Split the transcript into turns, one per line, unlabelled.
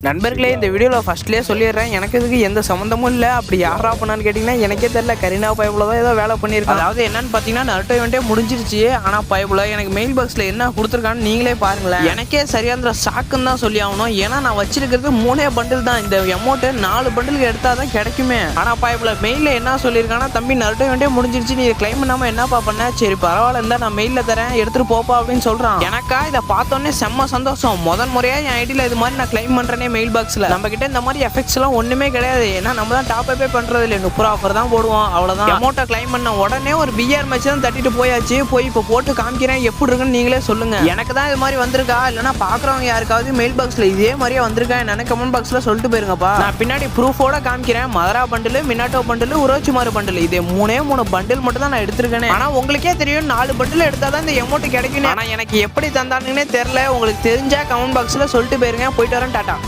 நண்பர்களே, இந்த வீடியோவில் ஃபர்ஸ்ட்லேயே சொல்லிடுறேன், எனக்கு இதுக்கு எந்த சம்மந்தமும் இல்லை. அப்படி யாரா பண்ணான்னு கேட்டிங்கன்னா எனக்கே தெரியல. கரீனா பைபிள் தான் ஏதோ வேலை பண்ணியிருக்காங்க. அதாவது என்னன்னு பார்த்தீங்கன்னா, நருட்டோ இவன்ட்டே முடிஞ்சிருச்சு. ஆனால் பைபிள் எனக்கு மெயில் பாக்ஸில் என்ன கொடுத்துருக்கான்னு நீங்களே பாருங்களேன். எனக்கே சரியான ஷாக்குன்னு தான் சொல்லி ஆகணும். ஏன்னா நான் வச்சிருக்கிறது 3 பண்டில் தான். இந்த அமௌண்ட்டை 4 பண்டிலுக்கு எடுத்தால் தான் கிடைக்குமே. ஆனால் பைபிள் மெயிலில் என்ன சொல்லியிருக்காங்கன்னா, தம்பி நருட்டோ இவன்ட்டே முடிஞ்சிருச்சு, நீ கிளைம் பண்ணாமல் என்னப்பா பண்ண? சரி பரவாயில்ல, இருந்தால் நான் மெயிலில் தரேன், எடுத்துகிட்டு போப்பா அப்படின்னு சொல்கிறான். எனக்கா இதை பார்த்தோன்னே செம்ம சந்தோஷம். முறையாக என் ஐடியில் இது மாதிரி நான் கிளைம் பண்ணுறேனே மெயில் பாக்ஸ்ல. நம்ம கிட்ட இந்த மாதிரி எஃபெக்ட்ஸ் எல்லாம் ஒண்ணுமே கிடையாது. ஏன்னா நம்ம தான் டாப் அப்பே பண்றது இல்லை. 30 ஆஃபர் தான் போடுவோம், அவ்வளவுதான். அமௌண்ட்டை கிளைம் பண்ண உடனே ஒரு பிஆர் மேட்ச் தான் தட்டிட்டு போயாச்சு. போய் இப்போ போட்டு காமிக்கிறேன், எப்படி இருக்குன்னு நீங்களே சொல்லுங்க. எனக்கு தான் இது மாதிரி வந்திருக்கா, இல்லைன்னா பாக்குறவங்க யாருக்காவது மெயில் பாக்ஸ்ல இதே மாதிரியே வந்திருக்கா என்னன்னு கமெண்ட் பாக்ஸ்ல சொல்லிட்டு போயிருங்கப்பா. நான் பின்னாடி ப்ரூஃபோட காமிக்கிறேன். மதரா பண்டில், மினாட்டோ பண்டில், உரோச்சிமாரு பண்டில், இதே 3 பண்டில் மட்டும் தான் நான் எடுத்திருக்கேன். ஆனா உங்களுக்கே தெரியும் 4 பண்டில் எடுத்தாதான் இந்த அமௌண்ட் கிடைக்கும். ஆனா எனக்கு எப்படி தந்தானுன்னே தெரியல. உங்களுக்கு தெரிஞ்சா கமெண்ட் பாக்ஸ்ல சொல்லிட்டு போயிருங்க. போயிட்டு வரேன், டாடா.